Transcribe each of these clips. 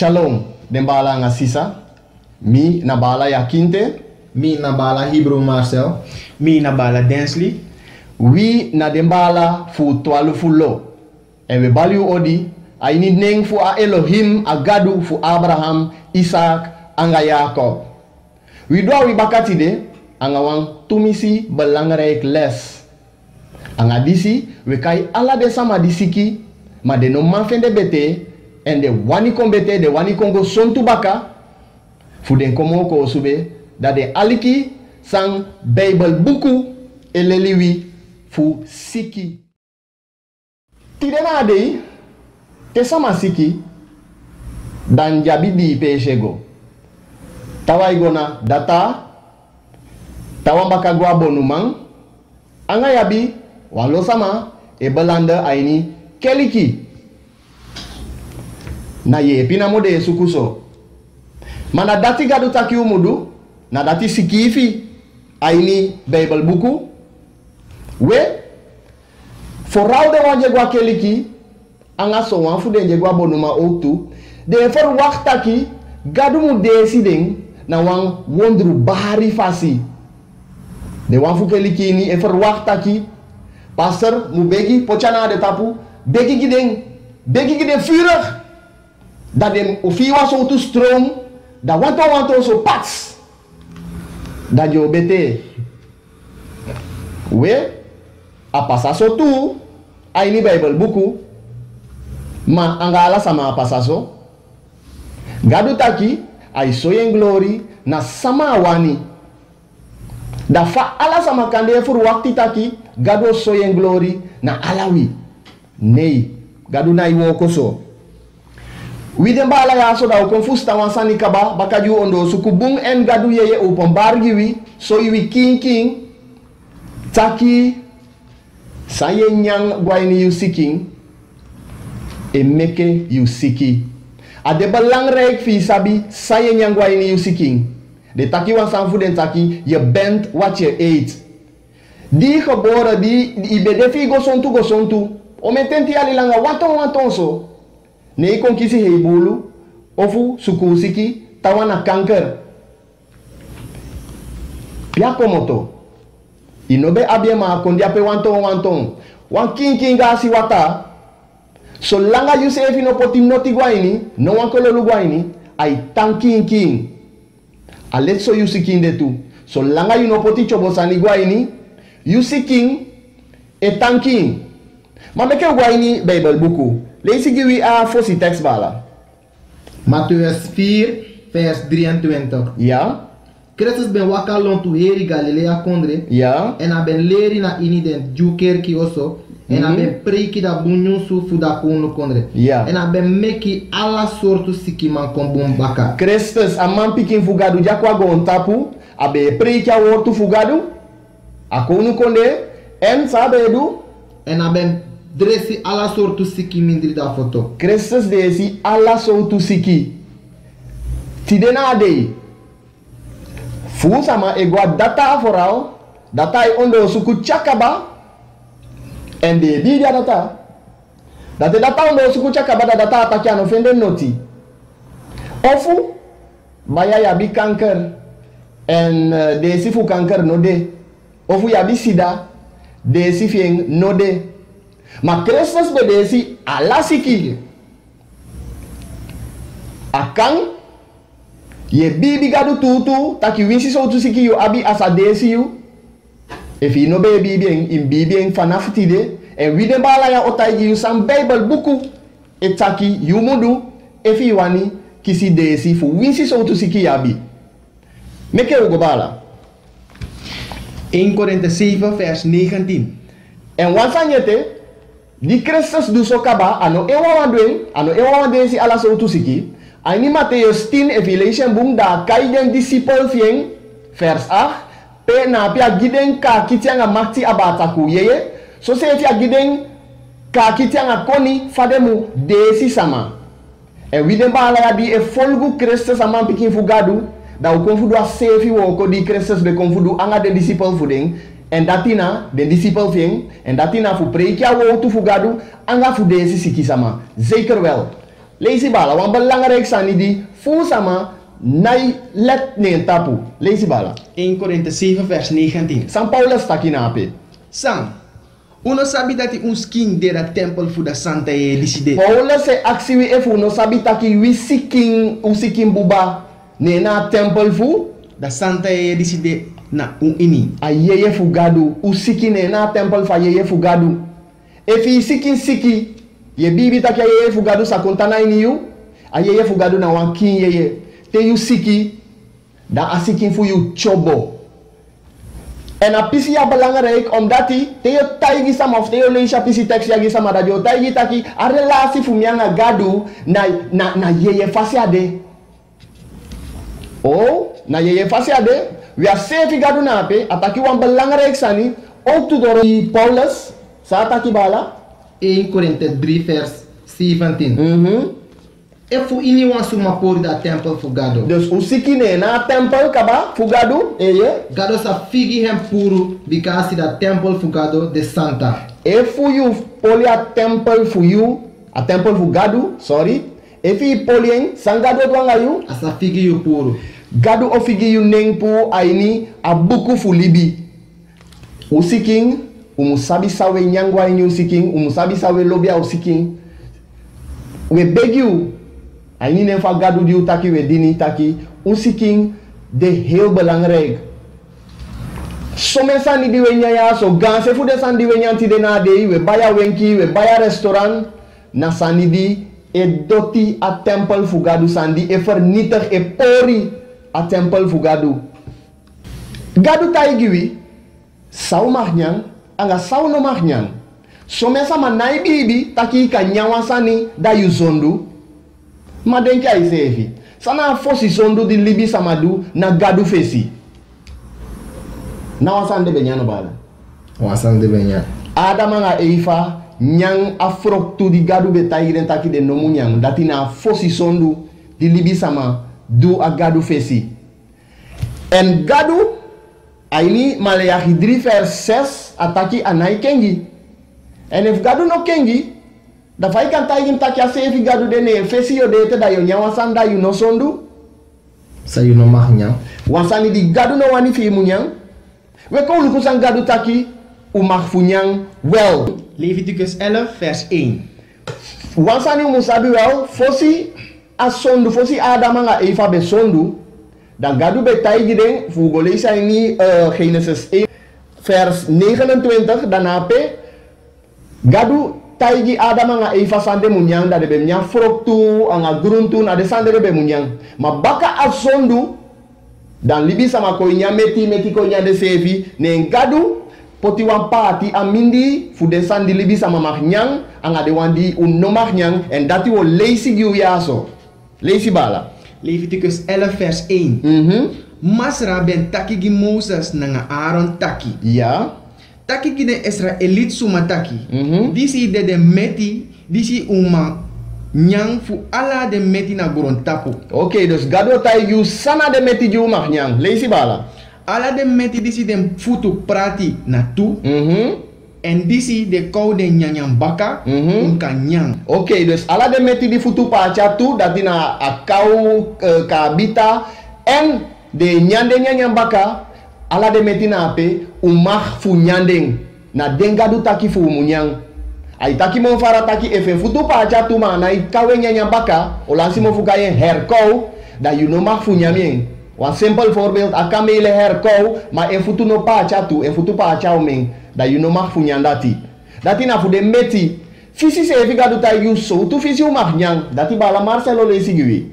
Shalom, den bala nga sisa. Mi na bala ya kinte. Mi na bala Hebrew Marcel. Mi na bala Densley. We na den bala fu 12 fulo. En we baliu odi. Ay ni neng fu a Elohim a gadu fu Abraham, Isaac, anga Jacob. We doa we bakati de. Anga wang tumisi belangrijk les. Anga disi we kai ala de sama disiki. Ma de no manfende bete. En de wani kon bete, de wani kon go sontu baka. Fu den komo ko sube. Dat de aliki sang Bijbel buku eleliwi fu siki. Tidena dei te sama siki dan jabi di peshego. Tawai gona data tawambaka gwa bonumang anga yabi walo sama e belanda aini keliki na ye pina mode sukuso mana dati gadu taki umudu na dati sikifi aini Bijbel buku we vooral de wanje gwa keliki anga so wan fu de gwa bonuma outu de for wachtaki gadu mu desiding na wan wondru bari fasi de wan fu keliki ni e for wachtaki pastor mu begi pochana de tapu begi giden vurig dat de ofiwa so tu stroom da wanto so pats da jo bete we a pasaso tu aini Bijbel buku ma angala sama pasaso gadu taki ay soyen glory na sama wani da fa ala sama kande fur wakti taki gado soyen glory na alawi nei gadu na iwo koso widen bala ya so da confus tawan sani kaba bakaju ondo sukubung en gadu yeye upon bargi wi so iwi king taki saye nyang gwaini you seeking e meke you siki ade belangrijk fi sabi saye nyang gwaini you seeking de taki wan sanfu den taki je bent wat je eet di geboren di ibedefi go sontu o metenti ali langa waton so ne kon kisi heibulu ofu sukusiki tawana kanker pia komoto inobe abiema kondia pe wanton wan king gasi wata so langa you say no poti noti gwaini no wan kololu gwaini ai tanking alet so you seeking de tu so langa you no poti chobosani gwaini you seeking e tanking mameke gwaini Bijbel buku lees ik jullie aan voor die tekstbala. Matthäus 4, vers 23. Ja. Christus ben wakalon tu heri Galilea kondre. Ja. En a ben leri na ini den jukerki oso. En a ben preiki da bunyusu fuda kunu kondre. Ja. En a ben meki alla sortu sikiman kombum baka. Christus a man pikin fugadu jakwa gon tapu. A be preiki a wortu fugadu. A kunu konde. En sabe edu. En a ben dresi alla sortu siki mindri da foto. Christus desi alla sortu siki. Tidena dei. Fu sama egwa data vooral. Data i ondo suku chakaba. En de bidia data. Dat de data ondo suku chakaba da data atakiano fende noti. Ofu baya yabi kanker. En desi fu kanker no de. Ofu yabi sida. Desi fieng no de. Maar Christus bedesi ala siki. Akang ye bibi gadu tutu taki winsi so tu siki yu abi asa desi yu. If you no be bibi in bibi en vanaf tide en wie den bala ya otaigi yu sam Bijbel buku etaki yu mudu if you wani kisi desi fu winsi so tu siki abi. Meke ugo bala. 1 Korinthe 7 vers 19. En wansanyete di Christus du sokaba ano ewa wandesi ala so tu siki. Ani Matthäus 10 evaluation boom da kaiden disciple fieng vers 8 pe na pia giden ka kitianga makti abataku yeye so se fia giden ka kitianga koni fademu desi sama en widen ba la bi e folgu Christus ama pikin fugadu da u konfudu a sefi wo ko di Christus be konfudu anga de disciple fuding en datina de disciple fieng en datina fu preiki a wo tu fugadu anga fu desi siki sama zeker wel Lees bala, want belangrijk zijn die fu sama nai let ne tapu. Lees bala. 1 Korinthe 7 vers 19. San Paulus takinape. Sam, uno sabi dati uns king de da temple fu da santa e decide. Paulus se aksi wi efu no sabi taki wi siking buba ne na temple fu Da santa e decide na un ini. a yeye fu gadu usiki ne na temple fa yeye fu gadu. Efi siki ye bibi taki a yeye fu gadu sa kontana ini yu a yeye fu gadu na wan king yeye te yu siki dan a siking fu yu chobo. En a pisi ya belangrijk omdat te yo taigi sama of te yo leisha pisi tekst ya sama da yo taigi taki a relasi fu mianga gadu na yeye fasiade. Oh, na yeye fasiade we are safe gadu na pe ataki wan belangrijk sani ook to door Paulus sa ataki bala 1 Korinthe 3 vers 17. E fu ini wan suma pori da temple fu gado. Dus usiki ne na temple kaba fu gadu eye Gado sa figi hem puru because da temple fu gado de santa. e fu you poli a temple fu you a temple fu gadu sorry e fi polien sangado twanga you Asa figi yu puru. gadu ofigi yu nengpu aini a buku fu libi usiking umusabi sawe nyangwa ini usiking umusabi sawe lobia usiking we beg you aini ne fa gadu di utaki we dini taki usiking de heel belangrijk somen sani di we nyaya so ganse fu de san di we nyanti de na de we baya wenki we baya restaurant na sani di e doti a temple fu gadu sandi e vernietig e pori a temple fu gadu gadu taigiwi sau mahnyang anga sau no mahnyang somen sama nai bibi taki ka nyawa sani da yu zondu ma denki ai sefi sana fosi zondu di libi samadu na gadu fesi na wasan de benyano bala Wasan de benya. Adama nga eifa nyang afrok tu di gadu be tairen taki de nomu nyang dati na fosi sondu di libi sama du a gadu fesi en gadu aini Maleachi 3 vers 6 ataki anai kengi en if gadu no kengi da fai kan taigin taki a sefi gadu de ne fesi yo de te da yo nyawa sanda yu no sondu Sa yu no mahnya. wasani di gadu no wani fi munyang we ko lukusan gadu taki umag funyang well Leviticus 11 vers 1. wansani musabi wel fosi a sondu fosi adama nga eva be sondu dan gadu be taigi den fu leisa ini Genesis 1 vers 29 dan ape gadu taigi adama nga eva sande munyang da de be nya froktu anga gruntu na de sande be munyang ma baka a sondu dan libi sama ko nya meti ko nya de sefi ne gadu poti wan party amindi fu de sandi libi sama mahnyang anga de wandi un no mahnyang en dati wo leisi giu yaso leisi bala Leviticus 11 vers 1. Masra ben taki gi Moses nanga Aaron taki. ja Taki gi de Israelit suma taki. Disi de meti, disi uma nyang fu ala de meti na goron tapu. oke dus gado tai giu sana de meti giu mahnyang leisi bala Ala de meti disi de futu prati na tu. En disi de kou de nyanyang baka unka nyang. oke dus ala de meti di futu pacha tu dati na akau kabita en de nyang baka ala de meti na ape umah fu nyandeng na dengadu taki fu munyang ai taki mo fara taki efe futu pacha tu ma na ikawe nyang baka olansi mo fu kaye herkou da you no mah fu nyamien wan simple voorbeeld akame ile herkou ma e futu no pacha tu e futu pacha omeng da you no mah fu nyandati dati na fu de meti fisi se efi gadu tai yu so tu fisi umah nyang dati bala Marcelo le sigiwi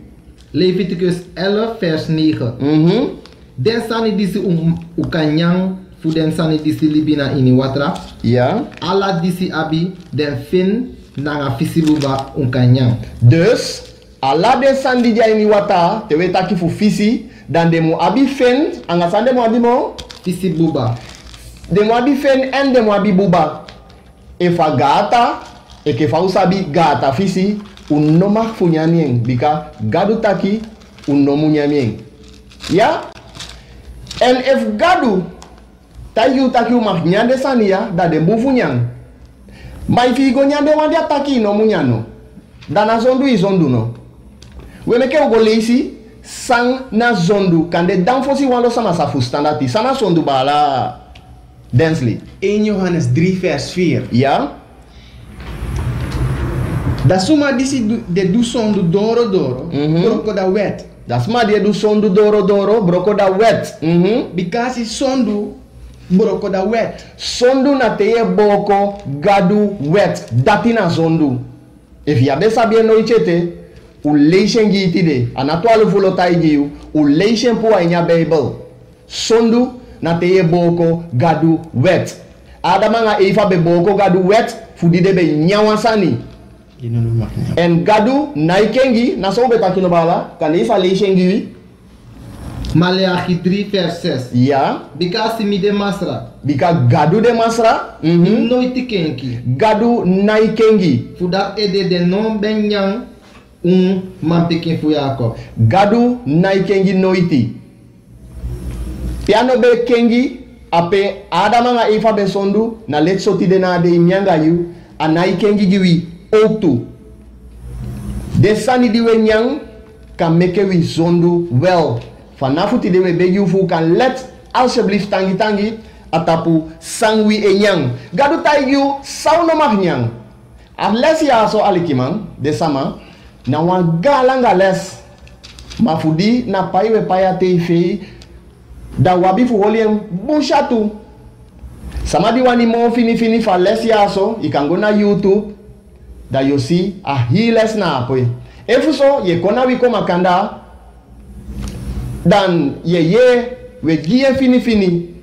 Leviticus 11 vers 9. Den sani disi ukanyang fu den sani disi libina ini watra. ja Ala disi abi den fin nanga fisibuba ukanyang. dus ala de sandi ja ini wata tewe taki fu fisi dan de mo abi fen anga sande mo abi mo Fisibuba. de mo abi fen en de mo abi buba e fa gata e ke fa usabi gata fisi un no mak fu nyamien bika gadu taki un no mu nyamien ya en if gadu tayu taki mak nyande sania da de mbufu nyang mai fi go nyande wandi ataki no mu nyano Dana zondu is zondu no. We make go leisi sang na zondu kan de dan fosi wando sama sa fu standati. Sana zondu bala densely. 1 Johannes 3 vers 4. Ja? Da suma disi de du sondu doro broko da wet. Das ma dia du sondu doro broko da wet. Because sondu broko da wet. Sondu na teye boko gadu wet. Dati na zondu. If ya be sabie no ichete, u leishen giti de. Anatwale volota igiu, u leishen po a inya Bible. Sondu na teye boko gadu wet. Adama nga Eva be boko gadu wet, fudide be nyawansani. En gadu naikengi, na so be takino bala, kan Eva leishen giwi. Maleachi 3 vers 6. Ja. Because mi de masra. Bika gadu de masra. Noiti kenki. Gadu naikengi. Fudat ede de non ben yang man pikin fu Jacob. Gadu naikengi noiti. Piano be kengi ape Adama nga Eva be sondu na let soti de na de nyanga yu anai kengi giwi oktu. Desani diwe nyang kan meke wi zondu wel. Vanaf die we bij jou kan let alsjeblieft tangi atapu sangwi enyang. Gadu tayu sauno magnyang. Unless ya so alikimang de sama na wan galanga les mafudi na paiwe paya TV da wabi fu holiem bushatu. Samadi wani mo fini fa les ya so you can go na YouTube da you see a hiles na apoy. Efu so ye kona wiko makanda dan ye we gie fini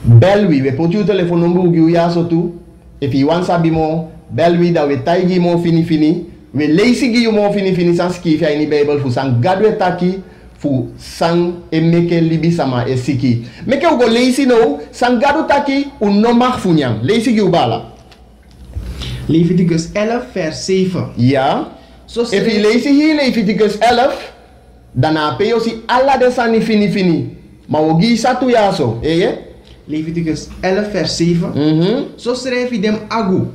belwi we put you telephone number ugi ya so tu if you want sabi mo belwi da we taigi mo fini we lazy gi mo fini sans ki fi ni Bible fu sang gadwe taki fu sang e meke libi sama e siki meke ugo lazy no sang gadu taki un no mag funyang lazy gi ubala Leviticus 11 vers 7. ja so if you lazy hier Leviticus 11 dan ape yo si alla de sani fini ma wogi satu yaso Leviticus 11 vers 7. So schrijf je dem agu.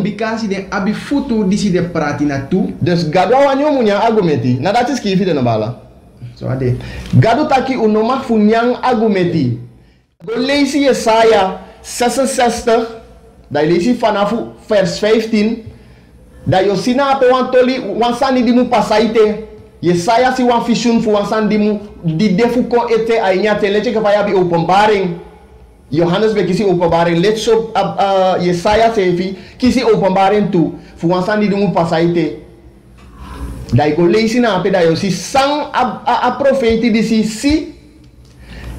Because de abi futu disi de prati na tu. Dus gado wanyo munya agu meti. Na dat is kifi de nabala. So ade. Gado taki unomag funyang agu meti. Go lees Jesaja 66. Da lees vanaf vers 15. Da yo sina ape wantoli wansani di mu pasaite. Jesaja si wan vision fu wansan di mu di defu ko ete ainya teleche ka bi openbaring. Johannes be kisi openbaring let so Jesaja sefi kisi openbaring tu fu wansan di mu pasaite. Da go leisi na ape da yo si sang a profeti di si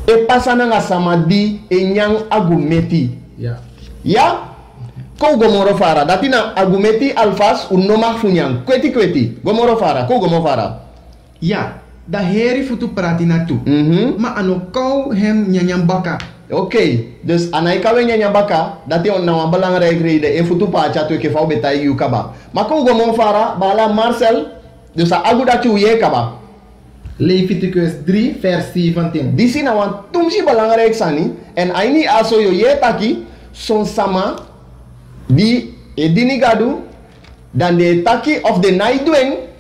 e pasana nga samadi e nyang agumeti. Ya ko gomoro fara datina agumeti alfas unoma funyang kweti gomoro fara ko gomo fara. Ja, da heri futu prati na tu. Ma ano kau hem nyanyang baka. Oké, dus anai kawe nyanyang baka, dati on na belangrijk reden e futu pacha tu ke fau betai yu kaba. Ma ko gomo fara bala Marcel, dus a agu da tu ye kaba. Leviticus 3 vers 17. Di sini wan tumsi belangrijk sani en aini aso yo ye taki son sama di edini gadu dan de taki of the night doing.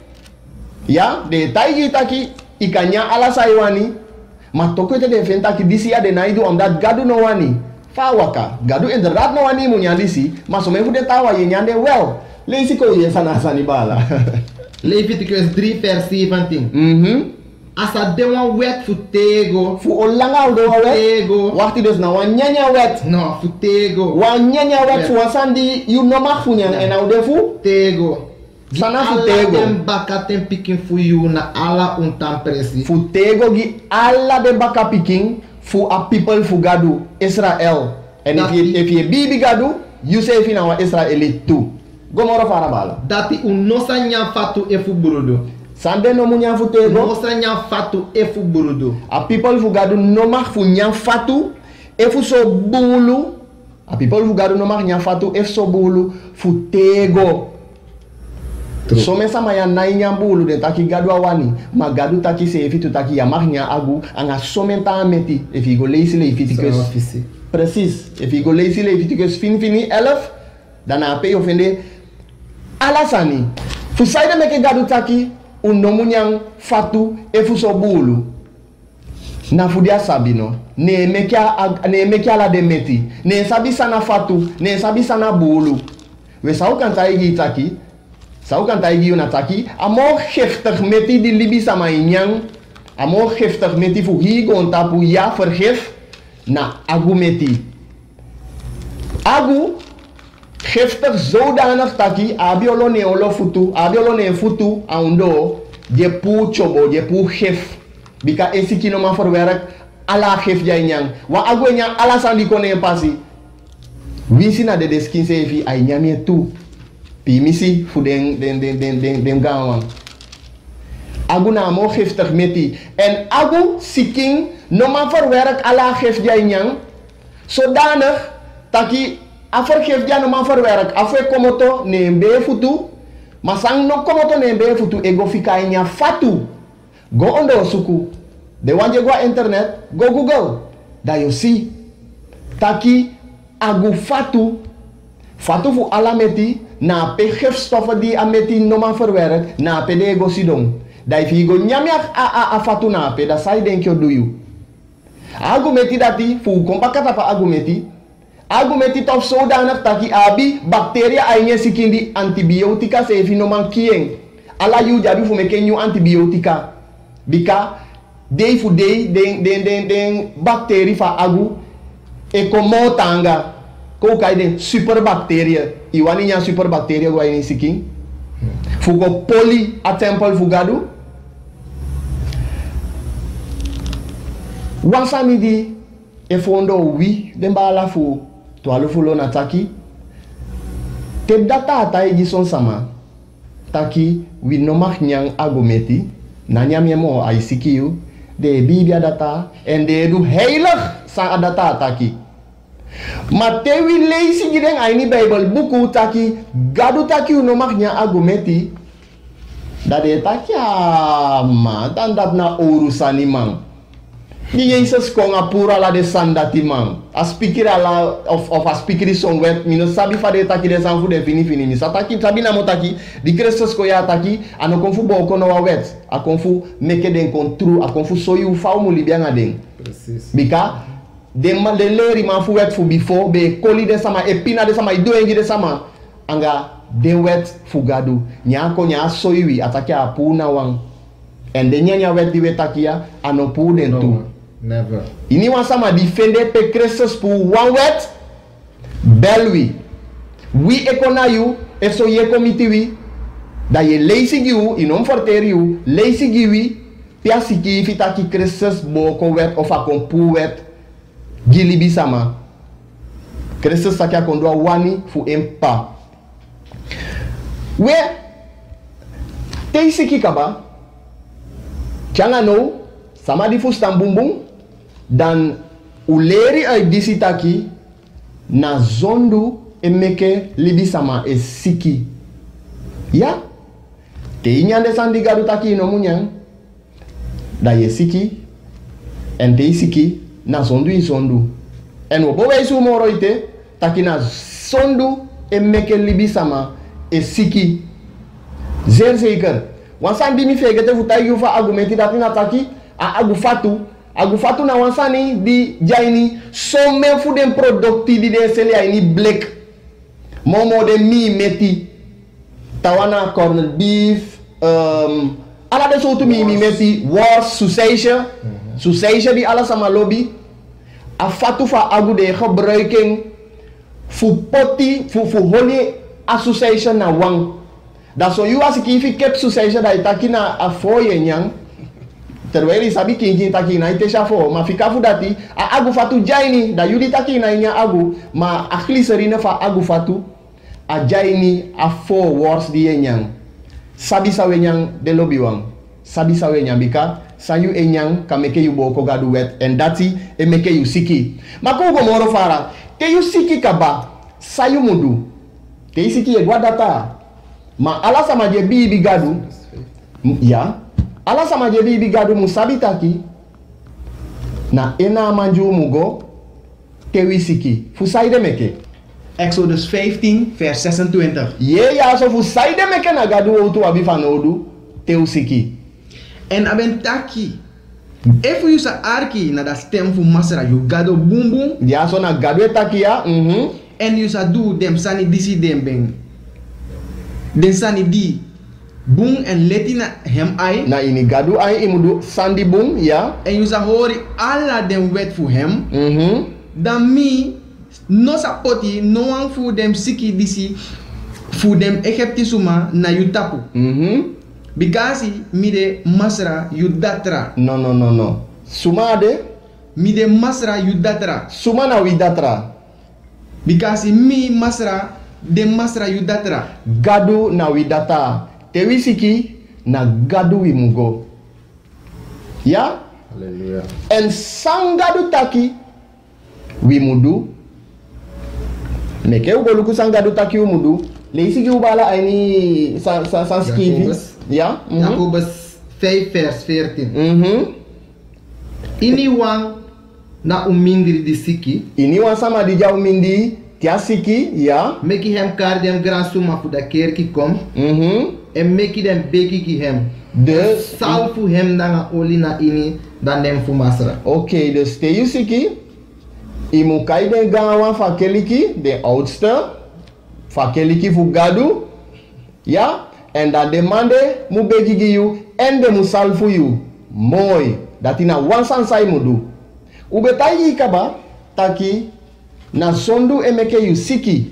Ya, de taigi taki ikanya ala saiwani ma toko te de fenta ki disi ya de naidu omdat gadu no wani fa waka gadu inderdaad no wani mu nyandisi ma so me fude tawa ye nyande well leisi ko ye sana sani bala. Leviticus 3 vers 17. Asa de wan wet futego fu olanga do wet wakti dus na wan nyanya wet no futego wan nyanya wet fu wasandi you no mag funyan en au fu tego sana futego dem baka tem pikin fu you na ala untam presi futego gi alla de baka pikin fu a people fu gadu Israel and if you bibi gadu you say fina wa Israelite too gomoro fara bala dati unosa nya fatu e fu burudo sande no munya futego unosa nya fatu e fu burudo a people fu gadu no mag fu nya fatu e fu so bulu a people fu gadu no mag nya fatu e so bulu futego. So mesa maya nai nyambulu de taki gadu awani ma gadu taki se efitu taki ya magnya agu anga somenta meti if you go lezen Leviticus precies if you go lezen Leviticus fini 11 dan ape ofende alasani Fu saide meke gadu taki nomu nyang fatu e fu so bulu. Na fu dia sabino. Ne meke ala de meti. Ne sabi sana fatu. Ne sabi sana bulu. We sau kan taigi taki. Sau kan taigi una taki. Amo heftig meti di libi sama inyang. Amo heftig meti fu higo tapu ya vergif. Na agu meti. Agu heftig zodanig taki. Abiolo ne olo futu. Abiolo ne futu. Aundo. Je pu chobo. Je pu gif. Bika esiki no ma verwerk. Ala gif jij nyang. Wa agu nyang ala sandi kone pasi. Wisi na de deskin se fi ay nyamie tu. Pi misi fu den gawang. Agu na mo giftig meti. En agu siking no ma verwerk ala gif jij nyang. Zodanig taki afer gif jij no ma verwerk. Afe komoto ne mbe futu. Masang no komoto ne mbe futu ego fika nya fatu. Go ondo suku. De wanje go internet, go Google. Da you see. Taki agu fatu. Fatu fu ala meti. Na pe gifstoffen die a meti no man verwerkt. Na pe de ego sidong. Da if go nyami a fatu na pe. Da sai denk yo do you. Agu meti dati. Fu kompakata pa agu meti. Agu meti tof zodanig taki abi. Bacteria ainye sikindi antibiotika se efi no man kieng. Ala yu jabi fu meke new antibiotika. Bika day fu day den bakteri fa agu e komo tanga ko kai den superbacteria iwani nya superbacteria go ini siking fu go poly a temple fu gadu wasami di e fondo wi den bala fu to alu fu lo na taki te data ta e gison sama taki wi no mak nyang agumeti na nyam mo ay sikiu de bibia data en de du heilig sa data taki matewi leisi gideng aini bible buku taki gadu taki no maknya agumeti dade taki ama tandap na urusani mang ni Jesus ko nga pura la de sandati mang aspikira la of aspikiri song wet mino sabi fa de taki de sanfu de fini mi sataki sabi na motaki di Christus ko ya taki ano konfu bo ko no wet a konfu meke den kontru a konfu soyu fa mu libia ngaden precis bika de leri ma fu wet fu before be koli de sama epina de sama ido engi de sama anga de wet fu gadu nya ko nya soyu ataki a puna wang en de nya wet di wetakia ano pu den tu never. Ini wasama defende pe Christus pu one wet belwi. Wi ekona yu eso ye komiti wi da ye leisi giu inom forteri yu leisi giwi piasiki fitaki Christus boko wet of akon pu wet gilibi sama. Christus sakia kondwa wani fu empa. We teisiki kaba changa no sama di fu stambumbung dan uleri ay disitaki na zondu emeke libi sama e siki ya te inyande sandi gadu taki no munyang da ye siki en te siki na zondu i zondu en wo bowe su moro ite taki na zondu emeke libi sama e siki zer zeker wansandi mi fegete futai yufa argumenti dati na taki a agu fatu na wansani di jaini so men fu den produkti di den seli ay ni black momo de mi meti tawana corned beef ala de so to mi meti wars susasia di ala sama lobby a fatu fa agu de gebruiking fu poti fu holy association na wang da so you as ki kep susasia da itakina a foye nyang terweli sabi kingi taki na ite shafo ma fikafu dati a agu fatu jaini da yudi taki na inya agu ma akhli serina fa agu fatu a jaini a 4 wars di enyang sabi sawe nyang de lobi wang sabi sawe nyang bika sayu enyang kameke yu boko gadu wet and dati e meke yu siki mako go moro fara te yu siki kaba sayu mudu te siki e gwa data ma ala sama je bi gadu ya ala sama jadi bigadu musabi taki na ena manju mugo tewi siki fusai de meke Exodus 15 vers 26. Ye ya so fu saide meke na gadu otu abi fanodu teusiki. En aben taki. If you sa arki na da stem fu masra you gado boom boom. Ya so na gadu etaki ya. En you sa do dem sani disi dem beng. Den sani di boom en leti na hem ai. Na ini gadu ai imudu sandi boom ya. En you sa hori alla dem wet fu hem. Dan mi no sa poti no one fu dem siki disi fu dem Egypti suma na you tapu. Because mi de masra you datra. No. Suma de mi de masra you datra. Suma na wi datra. Because mi masra de masra you datra. Gadu na wi data. Tewi siki na gadu wi mugo. Ya? Hallelujah. En sang gadu taki wi mudu. Meke ugo luku sang gadu taki wi mudu. Leisi ki ubala aini san skivi. Ja. Jacobus 5 vers 14. Ini wang na umindri di siki. Ini wan sama di jau mindi tia siki, ja. Meki hem kar dem gran suma fu da keer ki kom. En meki dem beki ki hem. Dus salfu hem na oli na ini dan dem fu masra. Oké, dus te siki. Imu kai den gawa fakeliki, de oudste. Fakeliki fu gadu. Ja. En dat demande mu begi you en de mu salfu you. Mooi. Dat ina wansan sai mudu. Ubetai kaba taki na sondu emeke you siki.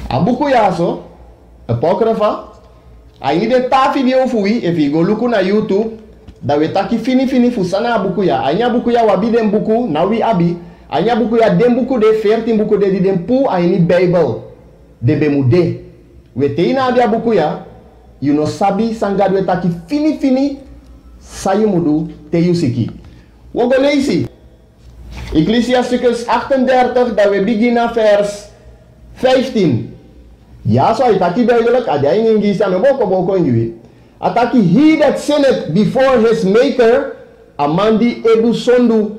Abuku yaso apocrypha. Aini de tafi bi ofui if you go look na YouTube. Da we taki fini fusana abuku ya. Anya buku ya wabi dem buku na wi abi. Anya buku ya dem buku de 14 buku de di dem pu aini Bible. De bemude. Wete ina abia buku ya, you no sabi sangadu etaki fini sayu mudu te yusiki. Wogo leisi. Ecclesiasticus 38 dat we beginnen vers 15. Ja, so itaki duidelijk, ada ingi sa me boko ingi. Ataki he that sinneth before his maker, amandi edu sondu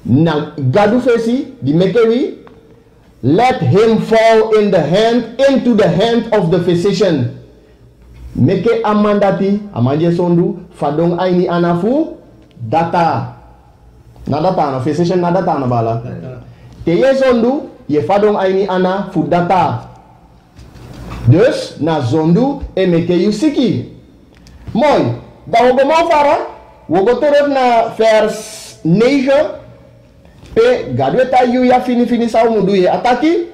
na gadu fesi di mekewi. Let him fall into the hand of the physician. Meke amandati, amanje sondu, fadong aini anafu, data. Na data no, physician na data no bala. Teye sondu, ye fadong aini ana fu data. Dus, na zondu, e meke yusiki. Mooi, da wogo mo fara, wogo terug na vers 9. Pe gadweta yu ya fini sa umudu ye ataki.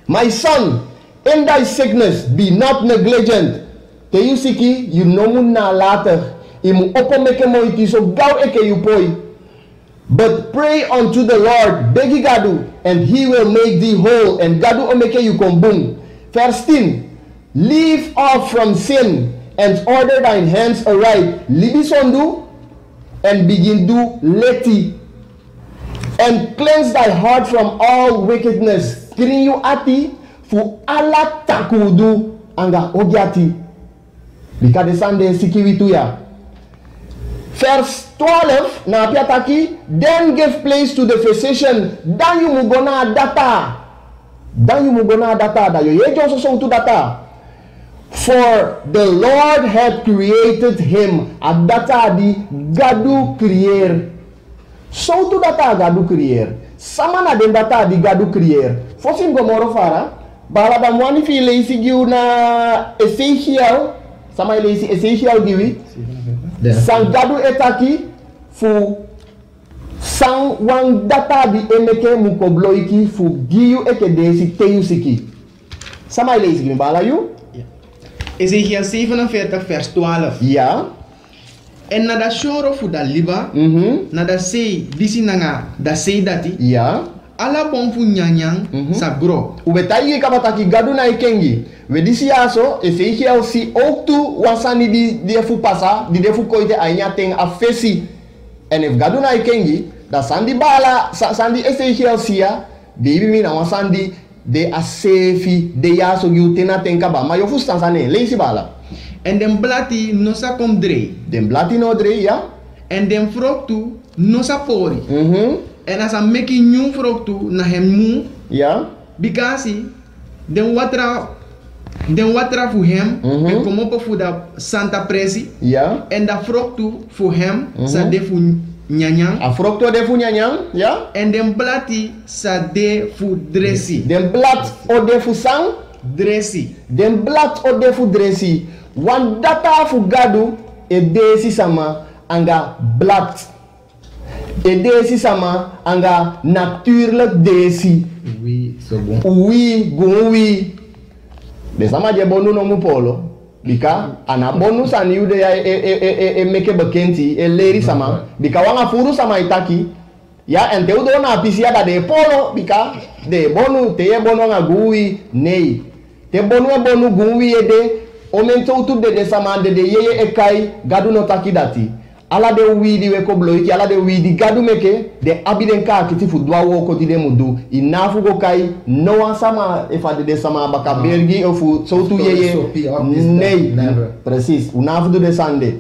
My son, in thy sickness be not negligent. Te yu siki you nomu na later. Imu opo meke moiti so gau eke yu poi. But pray unto the Lord, begi gadu, and he will make thee whole. And gadu omeke yu kombung. Vers 10. Leave off from sin and order thine hands aright. Libi sondu and begin do leti. And cleanse thy heart from all wickedness. Kini yu ati fu ala takudu anga ogiati. Bika de sande sikiwitu ya. Verse 12 na apiataki. Then give place to the physician. Dan yu mugona data. Dan yu mugona data. Da yo yejo so tu data. For the Lord had created him. A data di gadu creer. So tu data gadu creer. Sama na den data di gadu creer. Fosin gomoro fara. Bala da mwani fi leisi giu na Ezekiel. Sama leisi Ezekiel giwi. Sang gadu etaki fu sang wang data di emeke mukobloiki fu giu eke desi teyu siki. Sama leisi giwi bala yu? Ezekiel 47 vers 12. Ja. En na da shoro fu da liba, na da sei disi nanga da sei dati. Ja. Ala bon fu nyanyang sa gro. Ubetayi kabataki gadu na ikengi. We disi aso Ezekiel si ook tu wasani di fu pasa, di defu koite ainya teng afesi. En if gadu na ikengi, da sandi bala sandi Ezekiel sia, baby mi na wasandi de asefi de yaso yu tena tenka ba. Ma yo fu stansane leisi bala. En den blati no sa kom dre. Den blati no dre, ja. En den froktu no sa pori. En as a meki new froktu na hem mu Ja. Because den watra voor hem, en kom op voor dat Santa Presi, Ja. en dat fruktu voor hem, sa de voor nyanyang, A frukto de fu nyanyang, ja. en den blati sa de voor dressi. Den blad o de fu sang, Dressi. den blad o de fu dresi. Wan data fu gadu e desi sama anga blad. E desi sama anga natuurlijk desi. Oui, so bon. Oui, gun oui. De sama je bonu no mu polo. Bika ana bonu sani ude ya e meke bekenti e leri sama. Bika wanga furu sama itaki. Ya en te udo na pisia da de polo bika de bonu te e bonu nga gui nei. Te bonu e bonu gui e de o mento utu de sama de yeye e kai gadu no taki dati. Ala de widi we ko bloiki ala de widi gadu meke de abiden ka kiti fu dwa wo ko ti de mudu inafu go kai no sama e fa de sama baka bergi o fu so tu yeye nei precies unafu de sande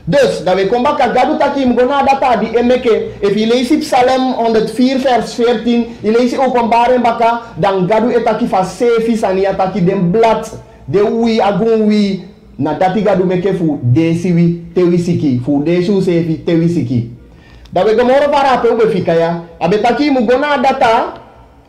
dus dat we komba ka gadu taki mgona data di emeke if je leest Psalm 104 vers 14 je leest openbaring baka dan gadu etaki fa sefi sani ataki den blad de wi agun wi na dati gadu meke fu desi wi tewi siki fu desu sefi tewi siki da we gomoro para pe ube fika ya abetaki mugona data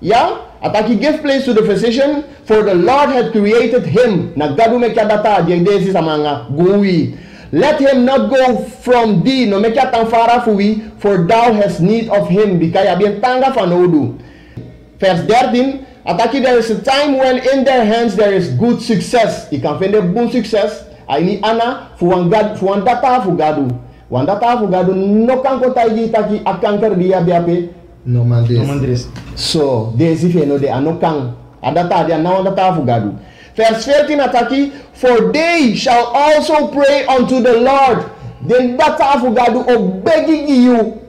ya ataki give place to the physician for the Lord had created him na gadu meke data di desi samanga gui let him not go from thee no meke tanfara fu wi for thou hast need of him bikaya bien tanga fanodu vers 13 Ataki, there is a time when in their hands there is good success. You can find a good success. I need Anna for one data for gadu. One data for gadu no kan ko taigi taki akanker dia biape. No mandres. So this if you know they are no kan adata dia na data for gadu. Verse 14 ataki, for they shall also pray unto the Lord. Then data for gadu obegi you.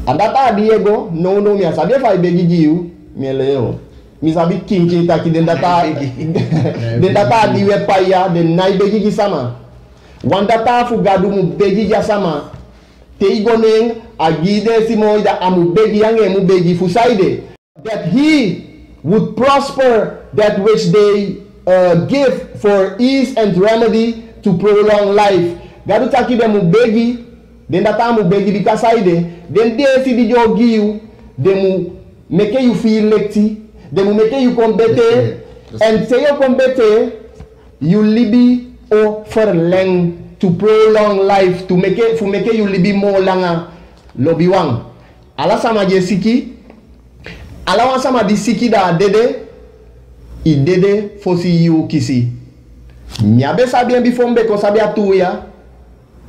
Adata Diego no me asabe fa begi you. Meleo mi sabi kinki taki den data diwe paya den nai begi gi sama wan data fu gadu mu begi ja sama te igonen agide simo ida amu begi yange mu begi fu saide that he would prosper that which they give for ease and remedy to prolong life gadu taki de mu begi den data mu begi bi kasaide den de si di jo giu de mu make you feel lekti, they will make you come better, and say you come better, you libi o verleng to prolong life, to make you libi more langa lobi wang. Ala sama je siki, ala wan sama di siki da dede, I dede fosi you kisi. Mi abe sabi en bifo mbe ko sabi atu ya,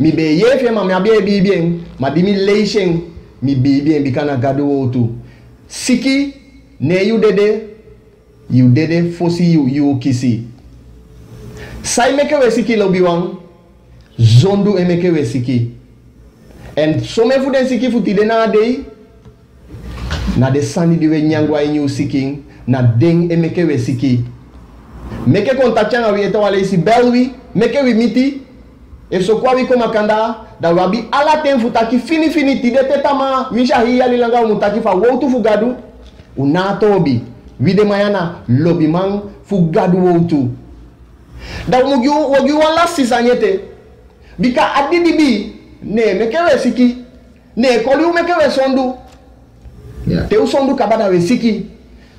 mi be yefe ma mi abe bi bien, ma di mi leisheng, mi bi bien bikana gado otu. Siki ne you dede fosi you kisi. Sai meke we siki lobi wang, zondu e meke we siki. And so me fuden siki futide na dei, na de sani diwe nyangwa inyu siki, na deng e meke we siki. Meke kontakchan awi eto wale isi belwi, meke we miti, e so kwa wi koma kanda, da wabi ala ten futaki fini tide tetama misha hiya lilanga umutaki fa wotu fugadu unatobi wide mayana lobi man fugadu wotu da wagi wala sisanyete bika adidi bi ne mekewe siki ne koli umekewe sondu te usondu kabada we siki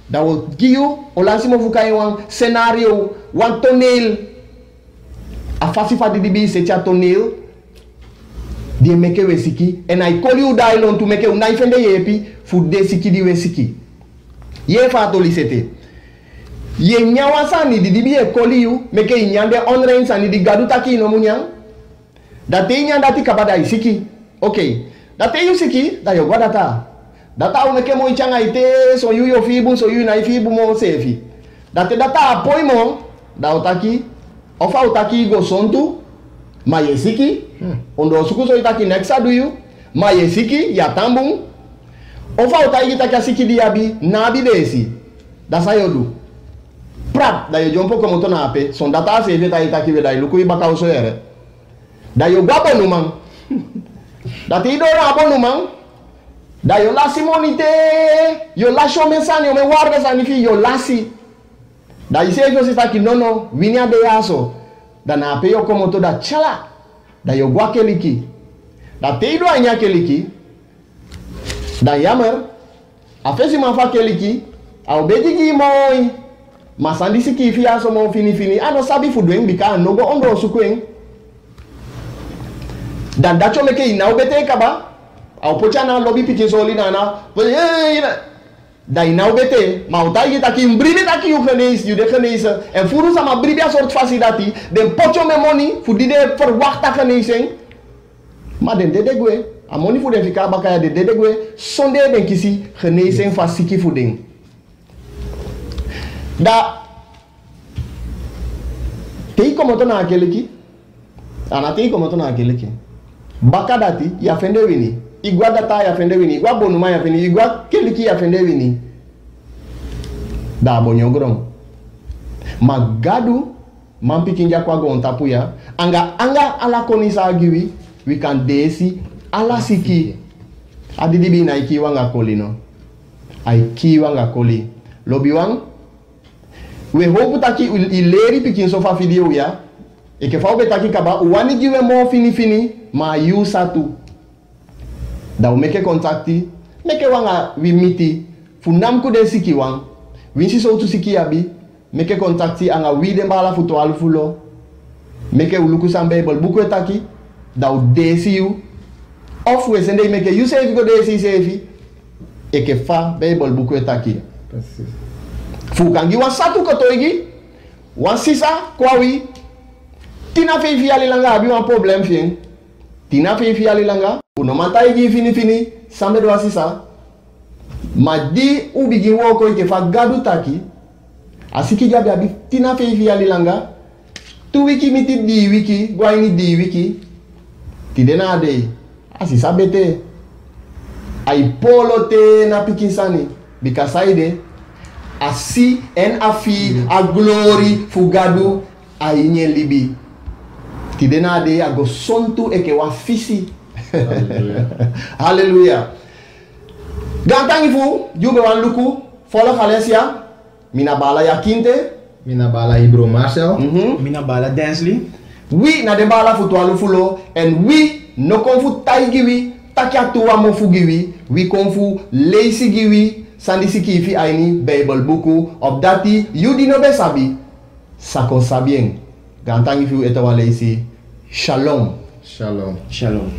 da wo giyu olansimo fukai wan scenario wan tonel afasi fa didi bi se cha tonel die meke we siki and I call you dialon to make una ifende yepi fu de siki di we siki ye fa to lisete ye nyawa sani di bi e call you meke nyande online sani di gadu taki no munyang da te nyanda ti kabada isiki okay da te you siki da yo data u meke mo ichanga ite so you yo fibu so you na fibu mo sefi da te data apoi mo da utaki ofa utaki go sontu mayesiki ondo suku so itaki nexa do you mayesiki ya tambung ofa utaki itaki asiki diabi nabi desi da sayodu prat da yo jompo como to nape son data se veta itaki we dai luku ibaka uso ere da yo gwabo numang da ti do na abonu mang Da yo lasi monite, yo lasi omensani, yo me guarda sanifi, yo lasi. Da ise yo sita ki no, winia de yaso. Da na ape yo komoto da chala. Da yo gwa keliki. Da teido anya keliki. Da yamer. Afesi mafa keliki. A obedi gi moi. Masandi si ki fi aso mo fini. Ano sabi fudweng bika nogo ondo sukweng. Dan dacho meke ina obete kaba. A pocha na lobby pikin soli na. Da ina obete. Ma utai taki mbribi taki yu genees. Yu de genees. En furu sama bribi a soort facilitati. Den pocho me money. Fudide verwachte geneesing. Maar den dedegwe. A money voor den fika bakaya de dedegwe. Sonde den kisi geneesing van siki voeding. Da tei komoto na akeleki. Ana tei komoto na akeleki. Bakadati ya fende wini. Igwa data ya fende wini. Igwa bonuma ya fende. Igwa keliki ya fende wini. Da bonyogrong. Magadu mampikinja kwa gontapu ya. Anga ala konisa agiwi. We can desi ala siki. Adidibi na iki wanga koli no. Aiki wanga koli. Lobi wang. We hope taki ileri pikin sofa video ya. Eke fa obetaki kaba wani giwe mo fini ma yu satu. Da u meke kontakti. Meke wanga we miti. Funam ku de siki wang. Winsi so tu siki abi. Meke kontakti anga we de mbala futo alufulo. Meke uluku sam Bible buku etaki. Da u desi you. Of we sende meke you save go desi save. Eke fa Bible buku etaki. Precies. Fukangi wan satu kotoigi. Wan sisa kwawi. Tina fe alilanga abi wan problem fien. Tina fe alilanga. Uno mantaigi fini. Sambe do sisa. Ma di ubigi woko ike fa gadu taki. Asiki jabi abi tina fe alilanga. Tu wiki miti di wiki. Gwaini di wiki. Tidena ade. Asisa bete. Ai polo te na pikisani. Bikasaide. Asi en afi a glory fugadu a inye libi. Tidena de a go sontu eke wa fisi. Hallelujah. Hallelujah. Gantangi fu, jube wan luku, follow Halesia. Mina bala ya kinte. Mina bala Ibro Marcel. Mina bala Densley. We na de bala fu tualu fulo. And we no konfu taigiwi. Takia tuwa mo fugiwi. We konfu lazy giwi. Sandisi kifi aini Bible buku obdati yudi no besabi sako sabien gantangi fiu etawale isi shalom. Shalom. Shalom.